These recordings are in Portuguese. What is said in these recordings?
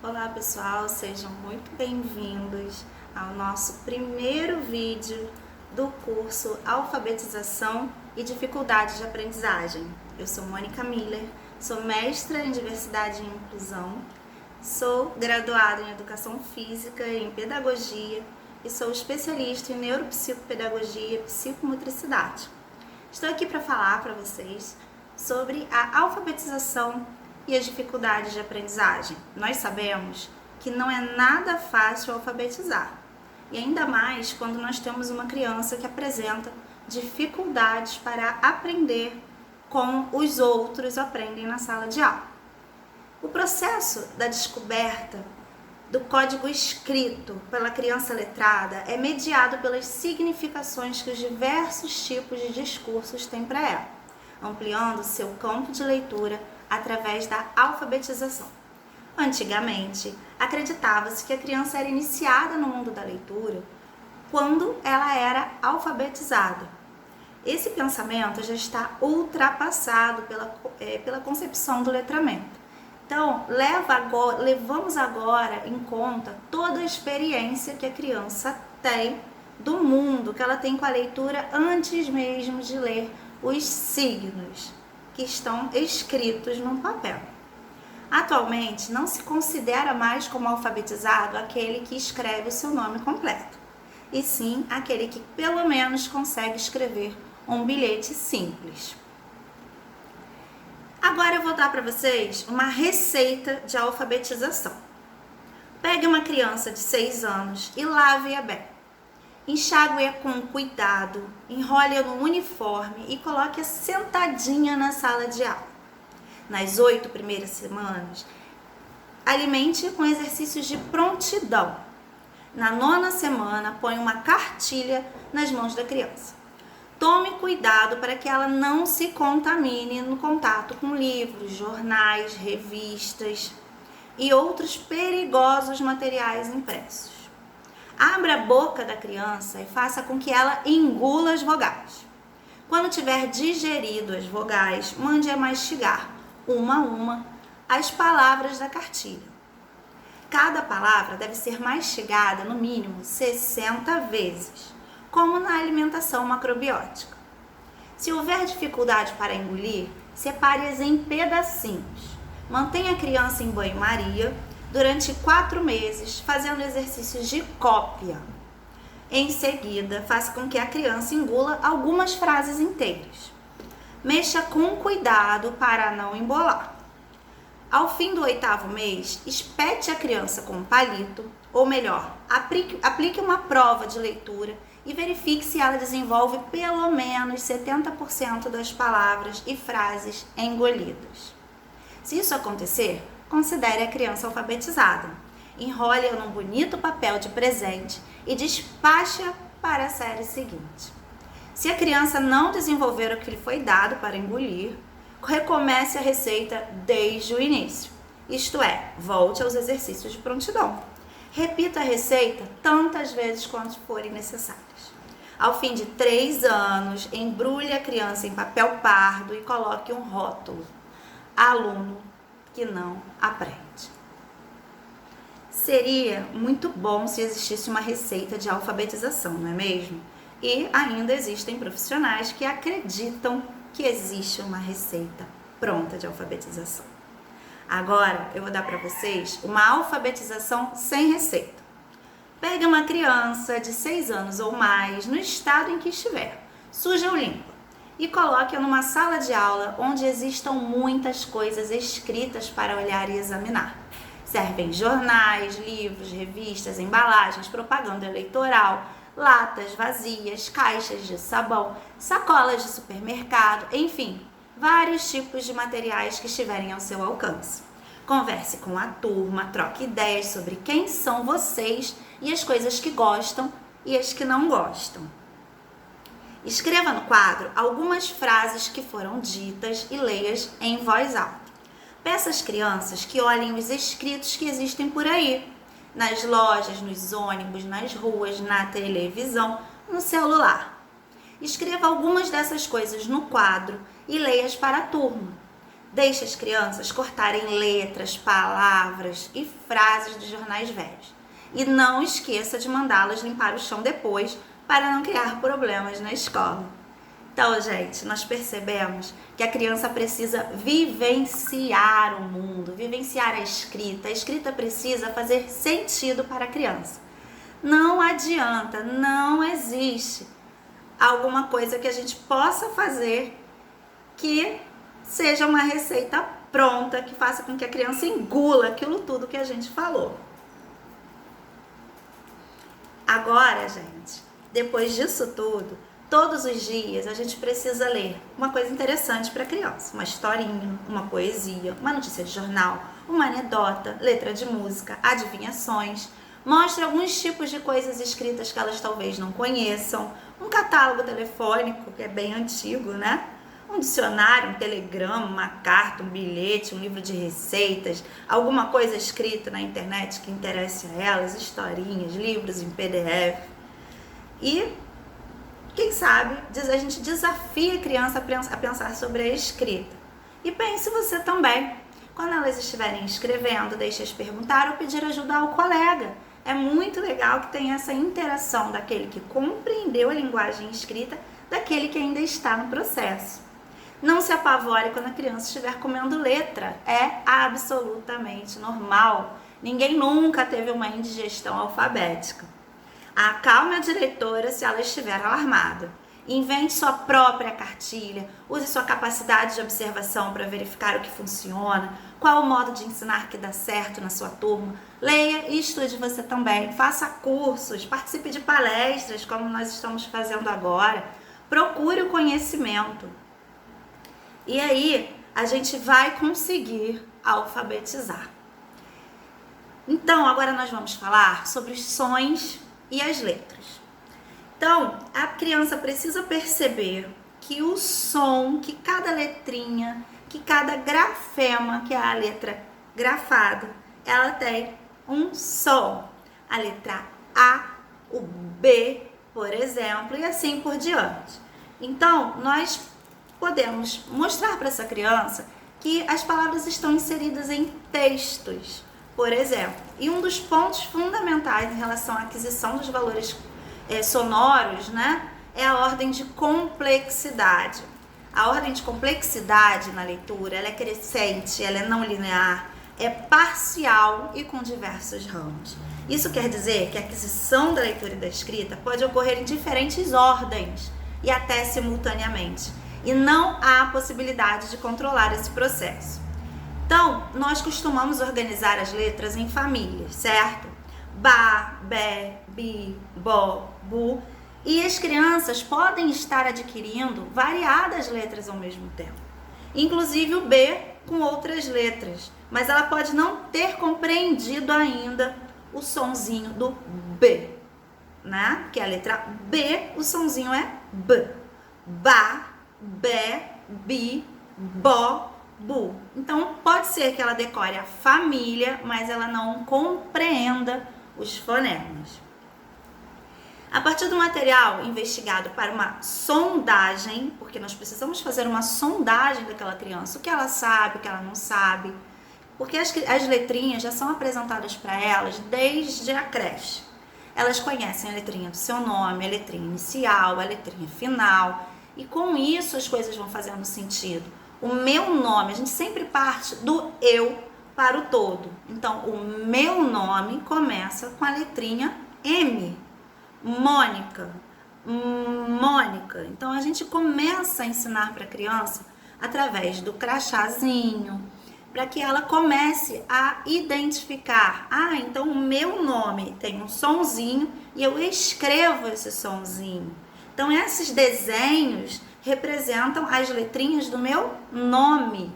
Olá pessoal, sejam muito bem-vindos ao nosso primeiro vídeo do curso Alfabetização e Dificuldades de Aprendizagem. Eu sou Mônica Miller, sou mestra em Diversidade e Inclusão, sou graduada em Educação Física e em Pedagogia e sou especialista em Neuropsicopedagogia e Psicomotricidade. Estou aqui para falar para vocês sobre a alfabetização e as dificuldades de aprendizagem. Nós sabemos que não é nada fácil alfabetizar, e ainda mais quando nós temos uma criança que apresenta dificuldades para aprender como os outros aprendem na sala de aula. O processo da descoberta do código escrito pela criança letrada é mediado pelas significações que os diversos tipos de discursos têm para ela, ampliando seu campo de leitura através da alfabetização. Antigamente, acreditava-se que a criança era iniciada no mundo da leitura quando ela era alfabetizada. Esse pensamento já está ultrapassado pela concepção do letramento. Então, levamos agora em conta toda a experiência que a criança tem do mundo, que ela tem com a leitura antes mesmo de ler os signos que estão escritos no papel. Atualmente, não se considera mais como alfabetizado aquele que escreve o seu nome completo, e sim aquele que pelo menos consegue escrever um bilhete simples. Agora eu vou dar para vocês uma receita de alfabetização. Pegue uma criança de 6 anos e lave-a bem. Enxague-a com cuidado, enrole-a no uniforme e coloque-a sentadinha na sala de aula. Nas 8 primeiras semanas, alimente-a com exercícios de prontidão. Na 9ª semana, põe uma cartilha nas mãos da criança. Tome cuidado para que ela não se contamine no contato com livros, jornais, revistas e outros perigosos materiais impressos. Abra a boca da criança e faça com que ela engula as vogais. Quando tiver digerido as vogais, mande-a mastigar, uma a uma, as palavras da cartilha. Cada palavra deve ser mastigada no mínimo 60 vezes, como na alimentação macrobiótica. Se houver dificuldade para engolir, separe-as em pedacinhos. Mantenha a criança em banho-maria durante 4 meses, fazendo exercícios de cópia. Em seguida, faça com que a criança engula algumas frases inteiras. Mexa com cuidado para não embolar. Ao fim do 8º mês, espete a criança com um palito, ou melhor, aplique uma prova de leitura e verifique se ela desenvolve pelo menos 70% das palavras e frases engolidas. Se isso acontecer, considere a criança alfabetizada. Enrole-a num bonito papel de presente e despache-a para a série seguinte. Se a criança não desenvolver o que lhe foi dado para engolir, recomece a receita desde o início. Isto é, volte aos exercícios de prontidão. Repita a receita tantas vezes quanto forem necessárias. Ao fim de 3 anos, embrulhe a criança em papel pardo e coloque um rótulo: aluno que não aprende. Seria muito bom se existisse uma receita de alfabetização, não é mesmo? E ainda existem profissionais que acreditam que existe uma receita pronta de alfabetização. Agora eu vou dar para vocês uma alfabetização sem receita. Pegue uma criança de 6 anos ou mais, no estado em que estiver, suja ou limpa, e coloque-a numa sala de aula onde existam muitas coisas escritas para olhar e examinar. Servem jornais, livros, revistas, embalagens, propaganda eleitoral, latas vazias, caixas de sabão, sacolas de supermercado, enfim, vários tipos de materiais que estiverem ao seu alcance. Converse com a turma, troque ideias sobre quem são vocês e as coisas que gostam e as que não gostam. Escreva no quadro algumas frases que foram ditas e leia-as em voz alta. Peça às crianças que olhem os escritos que existem por aí, nas lojas, nos ônibus, nas ruas, na televisão, no celular. Escreva algumas dessas coisas no quadro e leia-as para a turma. Deixe as crianças cortarem letras, palavras e frases dos jornais velhos. E não esqueça de mandá-las limpar o chão depois para não criar problemas na escola. Então, gente, nós percebemos que a criança precisa vivenciar o mundo, vivenciar a escrita. A escrita precisa fazer sentido para a criança. Não adianta, não existe alguma coisa que a gente possa fazer que seja uma receita pronta, que faça com que a criança engula aquilo tudo que a gente falou. Agora, gente, depois disso tudo, todos os dias a gente precisa ler uma coisa interessante para a criança. Uma historinha, uma poesia, uma notícia de jornal, uma anedota, letra de música, adivinhações. Mostre alguns tipos de coisas escritas que elas talvez não conheçam. Um catálogo telefônico, que é bem antigo, né? Um dicionário, um telegrama, uma carta, um bilhete, um livro de receitas, alguma coisa escrita na internet que interesse a elas, historinhas, livros em PDF. E, quem sabe, a gente desafia a criança a pensar sobre a escrita. E pense você também. Quando elas estiverem escrevendo, deixe-as perguntar ou pedir ajuda ao colega. É muito legal que tenha essa interação daquele que compreendeu a linguagem escrita, daquele que ainda está no processo. Não se apavore quando a criança estiver comendo letra. É absolutamente normal. Ninguém nunca teve uma indigestão alfabética. Acalme a diretora se ela estiver alarmada. Invente sua própria cartilha. Use sua capacidade de observação para verificar o que funciona. Qual o modo de ensinar que dá certo na sua turma. Leia e estude você também. Faça cursos, participe de palestras, como nós estamos fazendo agora. Procure o conhecimento. E aí, a gente vai conseguir alfabetizar. Então, agora nós vamos falar sobre os sons e as letras. Então, a criança precisa perceber que o som, que cada letrinha, que cada grafema, que é a letra grafada, ela tem um som. A letra A, o B, por exemplo, e assim por diante. Então, nós podemos mostrar para essa criança que as palavras estão inseridas em textos, por exemplo. E um dos pontos fundamentais em relação à aquisição dos valores sonoros, né, é a ordem de complexidade. A ordem de complexidade na leitura, ela é crescente, ela é não linear, é parcial e com diversos ramos. Isso quer dizer que a aquisição da leitura e da escrita pode ocorrer em diferentes ordens e até simultaneamente. E não há possibilidade de controlar esse processo. Então, nós costumamos organizar as letras em famílias, certo? Ba, bé, bi, bo, bu. E as crianças podem estar adquirindo variadas letras ao mesmo tempo. Inclusive o B com outras letras. Mas ela pode não ter compreendido ainda o sonzinho do B, né? Que é a letra B, o sonzinho é B. Ba, bé, bi, bo, bu. Então, pode ser que ela decore a família, mas ela não compreenda os fonemas. A partir do material investigado para uma sondagem, porque nós precisamos fazer uma sondagem daquela criança, o que ela sabe, o que ela não sabe, porque as letrinhas já são apresentadas para elas desde a creche. Elas conhecem a letrinha do seu nome, a letrinha inicial, a letrinha final, e com isso as coisas vão fazendo sentido. O meu nome, a gente sempre parte do eu para o todo. Então, o meu nome começa com a letrinha M. Mônica, Mônica. Então, a gente começa a ensinar para a criança através do crachazinho, para que ela comece a identificar. Ah, então o meu nome tem um sonzinho e eu escrevo esse sonzinho. Então, esses desenhos representam as letrinhas do meu nome.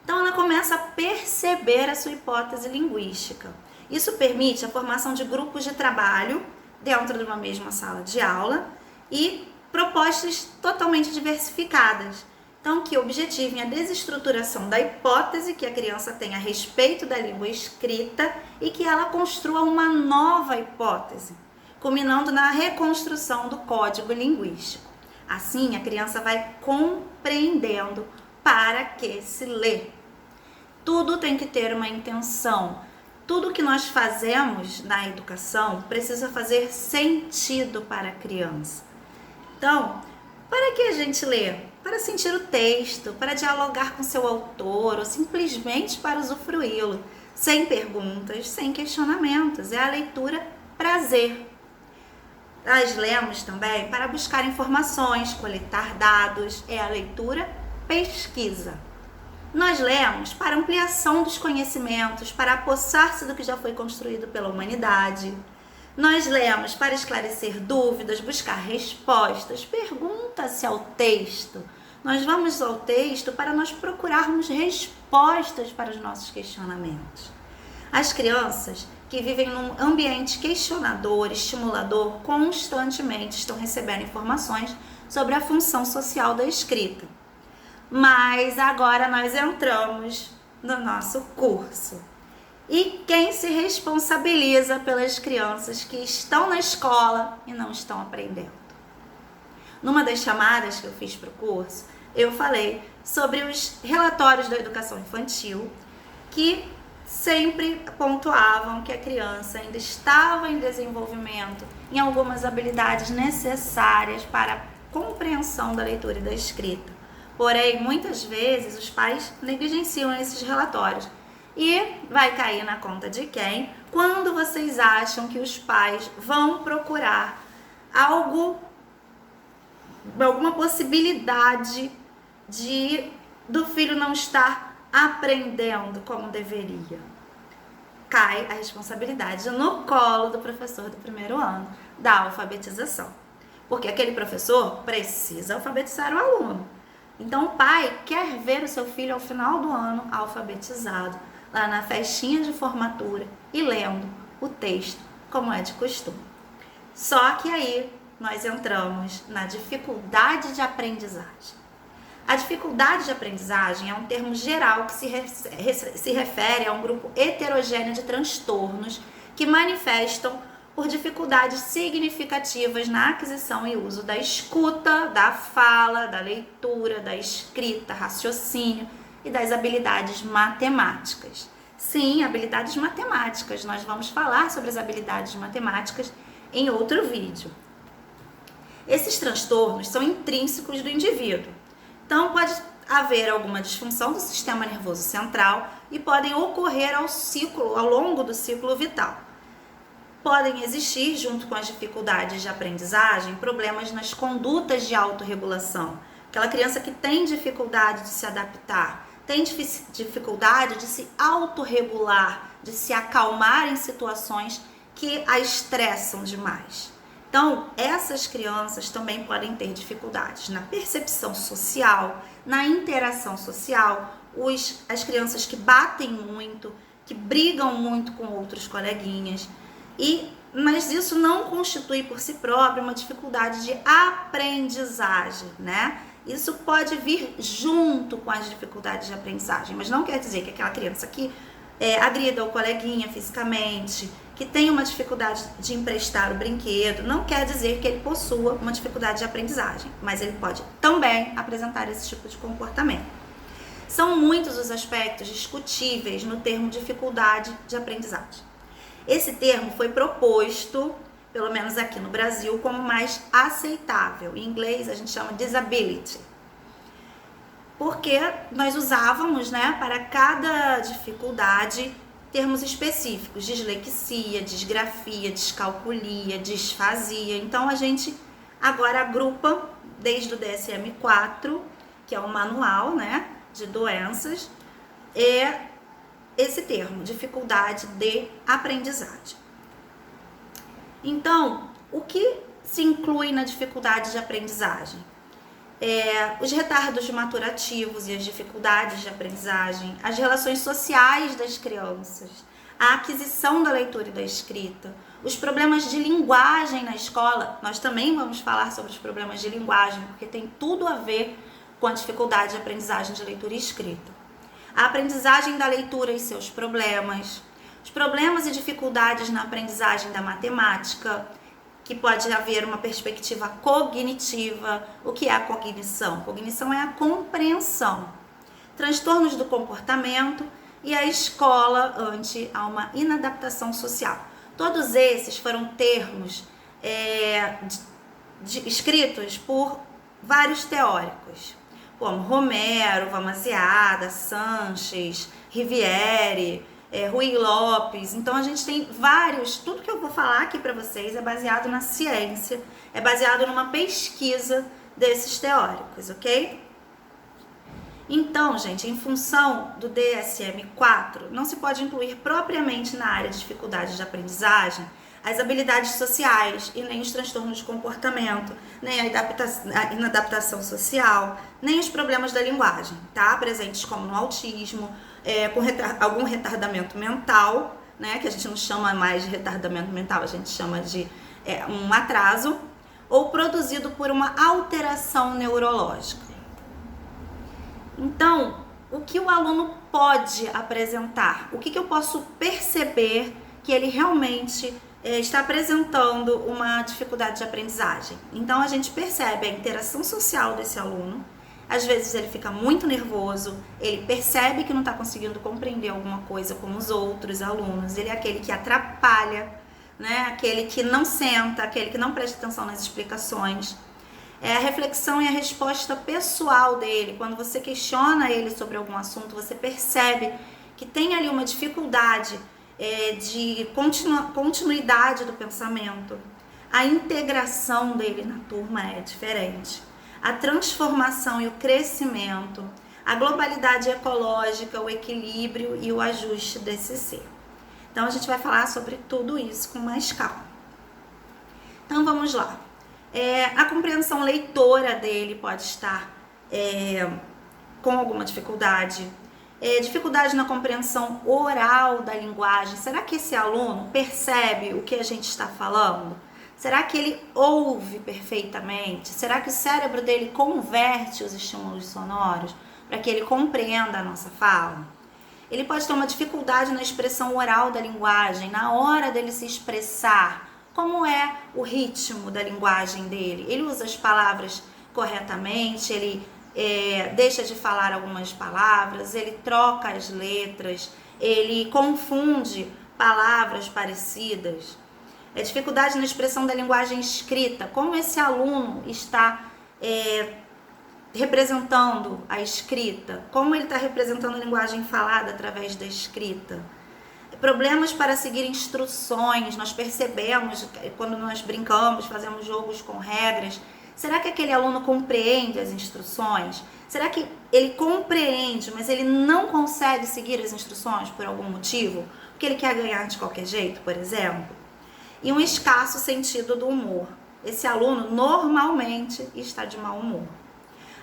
Então, ela começa a perceber a sua hipótese linguística. Isso permite a formação de grupos de trabalho dentro de uma mesma sala de aula e propostas totalmente diversificadas. Então, que objetivem a desestruturação da hipótese que a criança tem a respeito da língua escrita e que ela construa uma nova hipótese, culminando na reconstrução do código linguístico. Assim, a criança vai compreendendo para que se lê. Tudo tem que ter uma intenção. Tudo que nós fazemos na educação precisa fazer sentido para a criança. Então, para que a gente lê? Para sentir o texto, para dialogar com seu autor ou simplesmente para usufruí-lo, sem perguntas, sem questionamentos. É a leitura prazer. Nós lemos também para buscar informações, coletar dados, é a leitura pesquisa. Nós lemos para ampliação dos conhecimentos, para apossar-se do que já foi construído pela humanidade. Nós lemos para esclarecer dúvidas, buscar respostas, pergunta-se ao texto. Nós vamos ao texto para nós procurarmos respostas para os nossos questionamentos. As crianças que vivem num ambiente questionador, estimulador, constantemente estão recebendo informações sobre a função social da escrita. Mas agora nós entramos no nosso curso. E quem se responsabiliza pelas crianças que estão na escola e não estão aprendendo? Numa das chamadas que eu fiz para o curso, eu falei sobre os relatórios da educação infantil que sempre pontuavam que a criança ainda estava em desenvolvimento em algumas habilidades necessárias para a compreensão da leitura e da escrita. Porém, muitas vezes os pais negligenciam esses relatórios. E vai cair na conta de quem? Quando vocês acham que os pais vão procurar alguma possibilidade do filho não estar aprendendo como deveria. Cai a responsabilidade no colo do professor do primeiro ano da alfabetização. Porque aquele professor precisa alfabetizar o aluno. Então o pai quer ver o seu filho ao final do ano alfabetizado, lá na festinha de formatura e lendo o texto como é de costume. Só que aí nós entramos na dificuldade de aprendizagem. A dificuldade de aprendizagem é um termo geral que se refere a um grupo heterogêneo de transtornos que manifestam por dificuldades significativas na aquisição e uso da escuta, da fala, da leitura, da escrita, raciocínio e das habilidades matemáticas. Sim, habilidades matemáticas. Nós vamos falar sobre as habilidades matemáticas em outro vídeo. Esses transtornos são intrínsecos do indivíduo. Então, pode haver alguma disfunção do sistema nervoso central e podem ocorrer ao longo do ciclo vital. Podem existir, junto com as dificuldades de aprendizagem, problemas nas condutas de autorregulação. Aquela criança que tem dificuldade de se adaptar, tem dificuldade de se autorregular, de se acalmar em situações que a estressam demais. Então, essas crianças também podem ter dificuldades na percepção social, na interação social, as crianças que batem muito, que brigam muito com outros coleguinhas, mas isso não constitui por si próprio uma dificuldade de aprendizagem, né? Isso pode vir junto com as dificuldades de aprendizagem, mas não quer dizer que aquela criança que agrida o coleguinha fisicamente, que tem uma dificuldade de emprestar o brinquedo, não quer dizer que ele possua uma dificuldade de aprendizagem, mas ele pode também apresentar esse tipo de comportamento. São muitos os aspectos discutíveis no termo dificuldade de aprendizagem. Esse termo foi proposto, pelo menos aqui no Brasil, como mais aceitável. Em inglês a gente chama disability. Porque nós usávamos, para cada dificuldade, termos específicos: dislexia, disgrafia, descalculia, disfasia. Então a gente agora agrupa desde o DSM-4, que é um manual, de doenças, esse termo, dificuldade de aprendizagem. Então, o que se inclui na dificuldade de aprendizagem? Os retardos maturativos e as dificuldades de aprendizagem, as relações sociais das crianças, a aquisição da leitura e da escrita, os problemas de linguagem na escola. Nós também vamos falar sobre os problemas de linguagem, porque tem tudo a ver com a dificuldade de aprendizagem de leitura e escrita. A aprendizagem da leitura e seus problemas, os problemas e dificuldades na aprendizagem da matemática, que pode haver uma perspectiva cognitiva. O que é a cognição? Cognição é a compreensão. transtornos do comportamento e a escola ante a uma inadaptação social. Todos esses foram termos escritos por vários teóricos, como Romero, Valmaziada, Sanches, Riviere, Rui Lopes. Então a gente tem vários, tudo que eu vou falar aqui para vocês é baseado na ciência, é baseado numa pesquisa desses teóricos, ok? Então, gente, em função do DSM-4, não se pode incluir propriamente na área de dificuldades de aprendizagem as habilidades sociais e nem os transtornos de comportamento, nem a inadaptação social, nem os problemas da linguagem, tá? Presentes como no autismo, com algum retardamento mental, né? Que a gente não chama mais de retardamento mental, a gente chama de um atraso, ou produzido por uma alteração neurológica. Então, o que o aluno pode apresentar? O que eu posso perceber que ele realmente está apresentando uma dificuldade de aprendizagem? Então, a gente percebe a interação social desse aluno. Às vezes ele fica muito nervoso, ele percebe que não está conseguindo compreender alguma coisa como os outros alunos, ele é aquele que atrapalha, né? Aquele que não senta, aquele que não presta atenção nas explicações. A reflexão e a resposta pessoal dele. Quando você questiona ele sobre algum assunto, você percebe que tem ali uma dificuldade de continuidade do pensamento. A integração dele na turma é diferente. A transformação e o crescimento, a globalidade ecológica, o equilíbrio e o ajuste desse ser. Então a gente vai falar sobre tudo isso com mais calma. Então vamos lá. A compreensão leitora dele pode estar com alguma dificuldade. Dificuldade na compreensão oral da linguagem. Será que esse aluno percebe o que a gente está falando? Será que ele ouve perfeitamente? Será que o cérebro dele converte os estímulos sonoros para que ele compreenda a nossa fala? Ele pode ter uma dificuldade na expressão oral da linguagem, na hora dele se expressar. Como é o ritmo da linguagem dele? Ele usa as palavras corretamente, ele deixa de falar algumas palavras, ele troca as letras, ele confunde palavras parecidas. Dificuldade na expressão da linguagem escrita. Como esse aluno está representando a escrita? Como ele está representando a linguagem falada através da escrita? Problemas para seguir instruções. Nós percebemos quando nós brincamos, fazemos jogos com regras. Será que aquele aluno compreende as instruções? Será que ele compreende, mas ele não consegue seguir as instruções por algum motivo? Porque ele quer ganhar de qualquer jeito, por exemplo? E um escasso sentido do humor. Esse aluno normalmente está de mau humor.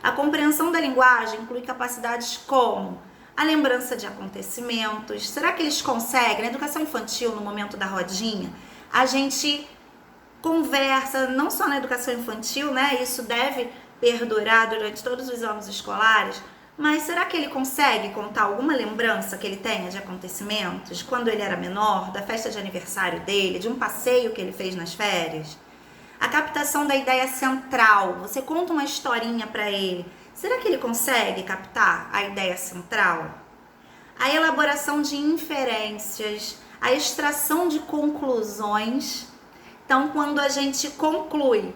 A compreensão da linguagem inclui capacidades como a lembrança de acontecimentos. Será que eles conseguem? Na educação infantil, no momento da rodinha, a gente conversa, não só na educação infantil, né? Isso deve perdurar durante todos os anos escolares, mas será que ele consegue contar alguma lembrança que ele tenha de acontecimentos, quando ele era menor, da festa de aniversário dele, de um passeio que ele fez nas férias? A captação da ideia central. Você conta uma historinha para ele. Será que ele consegue captar a ideia central? A elaboração de inferências, a extração de conclusões. Então, quando a gente conclui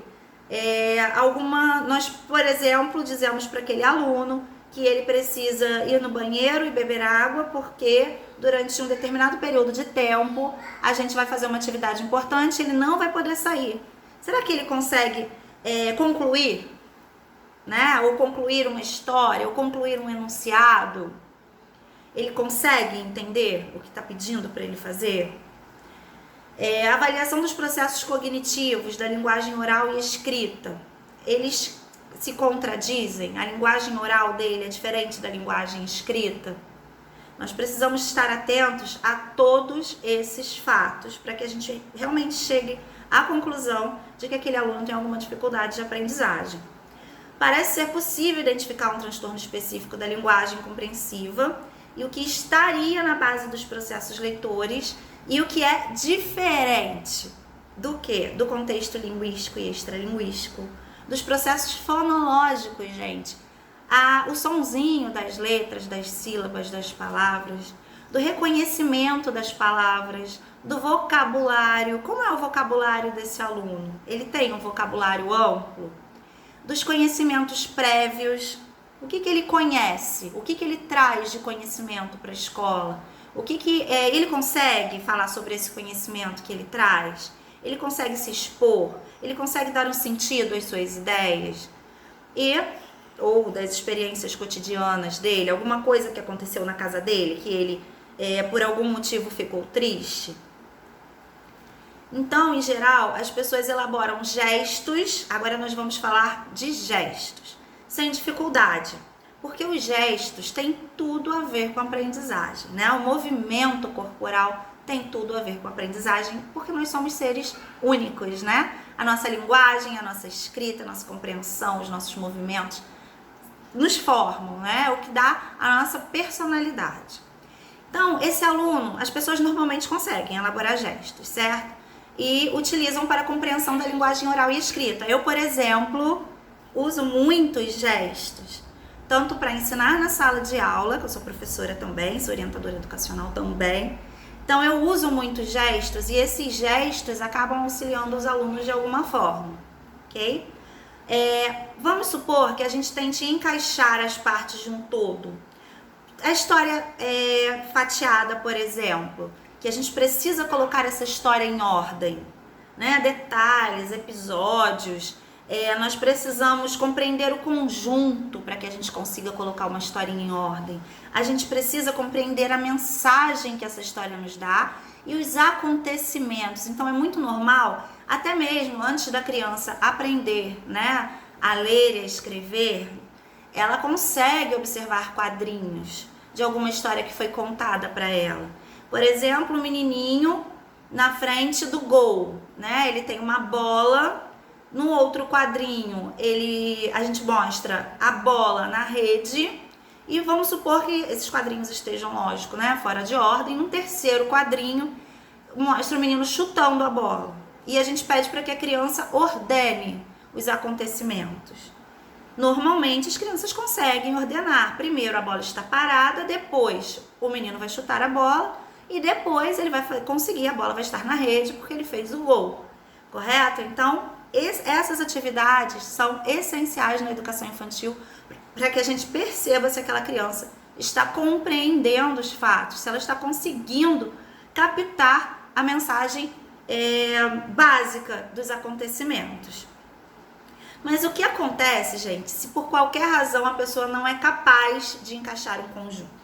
nós, por exemplo, dizemos para aquele aluno que ele precisa ir no banheiro e beber água, porque durante um determinado período de tempo a gente vai fazer uma atividade importante e ele não vai poder sair. Será que ele consegue concluir, né? Ou concluir uma história, ou concluir um enunciado? Ele consegue entender o que está pedindo para ele fazer? A avaliação dos processos cognitivos da linguagem oral e escrita. Eles se contradizem? A linguagem oral dele é diferente da linguagem escrita? Nós precisamos estar atentos a todos esses fatos para que a gente realmente chegue à conclusão de que aquele aluno tem alguma dificuldade de aprendizagem. Parece ser possível identificar um transtorno específico da linguagem compreensiva e o que estaria na base dos processos leitores e o que é diferente do que? Do contexto linguístico e extralinguístico, dos processos fonológicos, gente. o sonzinho das letras, das sílabas, das palavras, do reconhecimento das palavras, do vocabulário. Como é o vocabulário desse aluno? Ele tem um vocabulário amplo? Dos conhecimentos prévios, o que ele conhece? O que ele traz de conhecimento para a escola? Ele consegue falar sobre esse conhecimento que ele traz? Ele consegue se expor? Ele consegue dar um sentido às suas ideias? Ou das experiências cotidianas dele, alguma coisa que aconteceu na casa dele, que ele, por algum motivo, ficou triste? Então, em geral, as pessoas elaboram gestos, agora nós vamos falar de gestos, sem dificuldade, porque os gestos têm tudo a ver com a aprendizagem, né? O movimento corporal tem tudo a ver com a aprendizagem, porque nós somos seres únicos, né? A nossa linguagem, a nossa escrita, a nossa compreensão, os nossos movimentos nos formam, né? O que dá a nossa personalidade. Então, esse aluno, as pessoas normalmente conseguem elaborar gestos, certo? E utilizam para a compreensão da linguagem oral e escrita. Eu, por exemplo, uso muitos gestos, tanto para ensinar na sala de aula, que eu sou professora também, sou orientadora educacional também. Então, eu uso muitos gestos e esses gestos acabam auxiliando os alunos de alguma forma, ok? Vamos supor que a gente tente encaixar as partes de um todo. A história fatiada, por exemplo, que a gente precisa colocar essa história em ordem, né? Detalhes, episódios, nós precisamos compreender o conjunto para que a gente consiga colocar uma historinha em ordem. A gente precisa compreender a mensagem que essa história nos dá e os acontecimentos. Então é muito normal, até mesmo antes da criança aprender, né, a ler e a escrever, ela consegue observar quadrinhos de alguma história que foi contada para ela. Por exemplo, o menininho na frente do gol, né? Ele tem uma bola. No outro quadrinho, a gente mostra a bola na rede. E vamos supor que esses quadrinhos estejam, lógico, né, fora de ordem. No terceiro quadrinho, mostra o menino chutando a bola. E a gente pede para que a criança ordene os acontecimentos. Normalmente, as crianças conseguem ordenar. Primeiro a bola está parada, depois o menino vai chutar a bola. E depois ele vai conseguir, a bola vai estar na rede porque ele fez o gol, correto? Então, essas atividades são essenciais na educação infantil para que a gente perceba se aquela criança está compreendendo os fatos, se ela está conseguindo captar a mensagem básica dos acontecimentos. Mas o que acontece, gente, se por qualquer razão a pessoa não é capaz de encaixar um conjunto?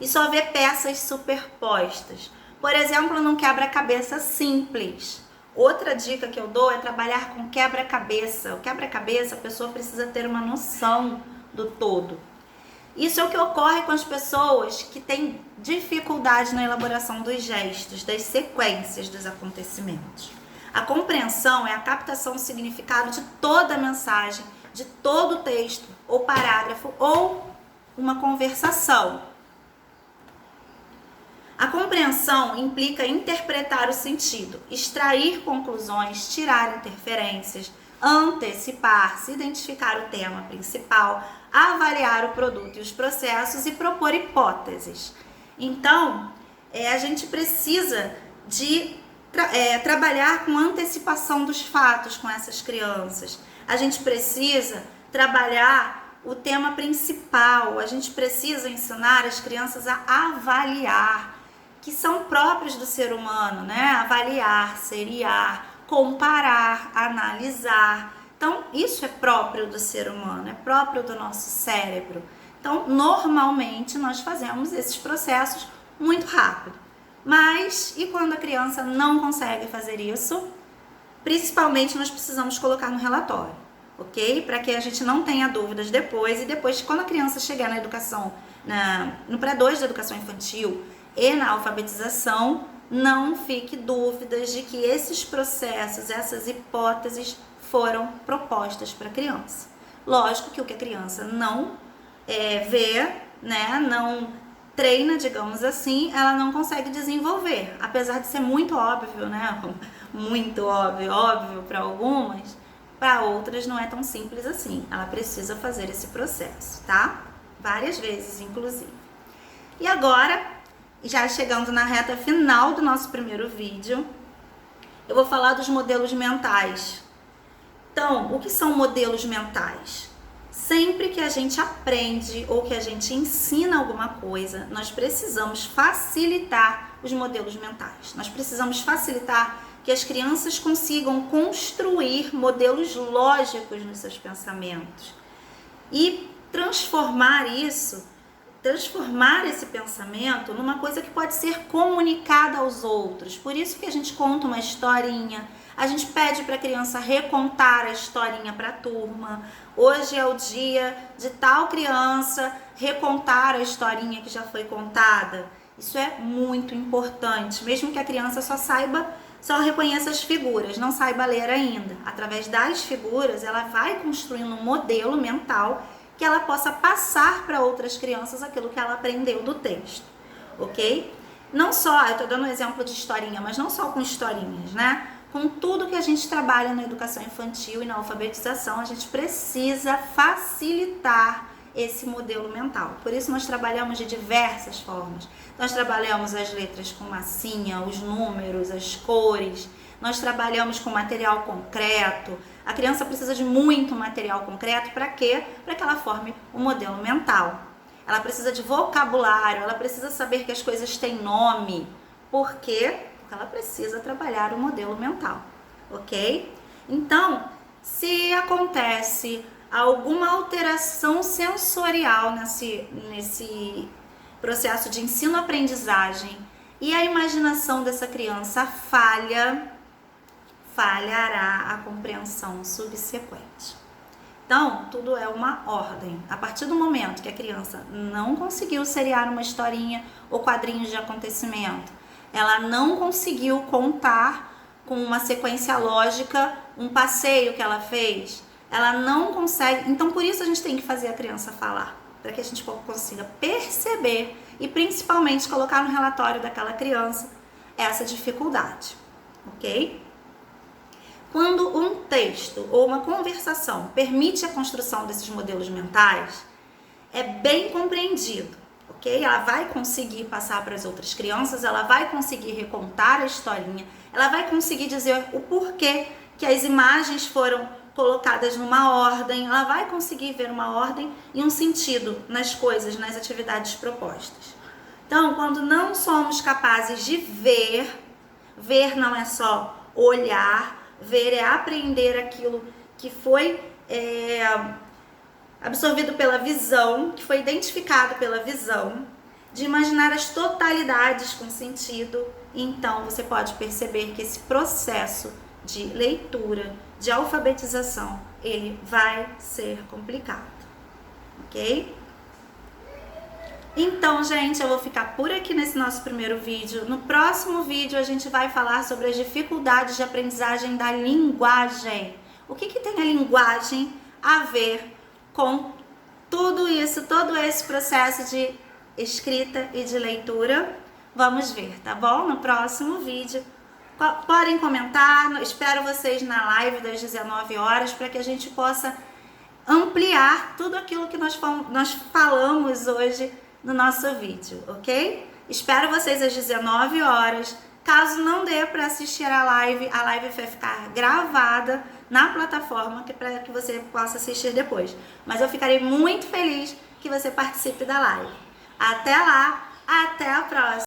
E só vê peças superpostas. Por exemplo, num quebra-cabeça simples. Outra dica que eu dou é trabalhar com quebra-cabeça. O quebra-cabeça, a pessoa precisa ter uma noção do todo. Isso é o que ocorre com as pessoas que têm dificuldade na elaboração dos gestos, das sequências dos acontecimentos. A compreensão é a captação do significado de toda a mensagem, de todo o texto, ou parágrafo, ou uma conversação. A compreensão implica interpretar o sentido, extrair conclusões, tirar interferências, antecipar-se, identificar o tema principal, avaliar o produto e os processos e propor hipóteses. Então, a gente precisa de trabalhar com antecipação dos fatos com essas crianças. A gente precisa trabalhar o tema principal, a gente precisa ensinar as crianças a avaliar, que são próprios do ser humano, né? Avaliar, seriar, comparar, analisar. Então, isso é próprio do ser humano, é próprio do nosso cérebro. Então, normalmente, nós fazemos esses processos muito rápido. Mas, e quando a criança não consegue fazer isso? Principalmente, nós precisamos colocar no relatório, ok? Para que a gente não tenha dúvidas depois. E depois, quando a criança chegar na educação, no pré-2 da educação infantil e na alfabetização, não fique dúvidas de que esses processos, essas hipóteses foram propostas para a criança. Lógico que o que a criança não vê, né, não treina, digamos assim, ela não consegue desenvolver. Apesar de ser muito óbvio, né, muito óbvio para algumas, para outras não é tão simples assim. Ela precisa fazer esse processo, tá? Várias vezes, inclusive. E agora, já chegando na reta final do nosso primeiro vídeo, eu vou falar dos modelos mentais. Então, o que são modelos mentais? Sempre que a gente aprende ou que a gente ensina alguma coisa, nós precisamos facilitar os modelos mentais. Nós precisamos facilitar que as crianças consigam construir modelos lógicos nos seus pensamentos e transformar esse pensamento numa coisa que pode ser comunicada aos outros. Por isso que a gente conta uma historinha, a gente pede para a criança recontar a historinha para a turma. Hoje é o dia de tal criança recontar a historinha que já foi contada. Isso é muito importante, mesmo que a criança só reconheça as figuras, não saiba ler ainda. Através das figuras, ela vai construindo um modelo mental que ela possa passar para outras crianças aquilo que ela aprendeu do texto, ok? Não só, eu estou dando um exemplo de historinha, mas não só com historinhas, né? Com tudo que a gente trabalha na educação infantil e na alfabetização, a gente precisa facilitar esse modelo mental. Por isso nós trabalhamos de diversas formas. Nós trabalhamos as letras com massinha, os números, as cores. Nós trabalhamos com material concreto. A criança precisa de muito material concreto para quê? Para que ela forme um modelo mental. Ela precisa de vocabulário, ela precisa saber que as coisas têm nome. Por quê? Porque ela precisa trabalhar o modelo mental, ok? Então, se acontece alguma alteração sensorial nesse processo de ensino-aprendizagem e a imaginação dessa criança falhará a compreensão subsequente. Então, tudo é uma ordem. A partir do momento que a criança não conseguiu seriar uma historinha ou quadrinhos de acontecimento, ela não conseguiu contar com uma sequência lógica um passeio que ela fez, ela não consegue. Então, por isso a gente tem que fazer a criança falar, para que a gente consiga perceber e principalmente colocar no relatório daquela criança essa dificuldade, ok? Quando um texto ou uma conversação permite a construção desses modelos mentais, é bem compreendido, ok? Ela vai conseguir passar para as outras crianças, ela vai conseguir recontar a historinha, ela vai conseguir dizer o porquê que as imagens foram colocadas numa ordem, ela vai conseguir ver uma ordem e um sentido nas coisas, nas atividades propostas. Então, quando não somos capazes de ver não é só olhar, ver é aprender aquilo que foi absorvido pela visão, que foi identificado pela visão, de imaginar as totalidades com sentido. Então, você pode perceber que esse processo de leitura, de alfabetização, ele vai ser complicado, ok? Então, gente, eu vou ficar por aqui nesse nosso primeiro vídeo. No próximo vídeo, a gente vai falar sobre as dificuldades de aprendizagem da linguagem. O que tem a linguagem a ver com tudo isso, todo esse processo de escrita e de leitura? Vamos ver, tá bom? No próximo vídeo. Podem comentar, espero vocês na live das 19 horas para que a gente possa ampliar tudo aquilo que nós falamos hoje no nosso vídeo, ok? Espero vocês às 19 horas. Caso não dê para assistir a live vai ficar gravada na plataforma para que você possa assistir depois. Mas eu ficarei muito feliz que você participe da live. Até lá, até a próxima!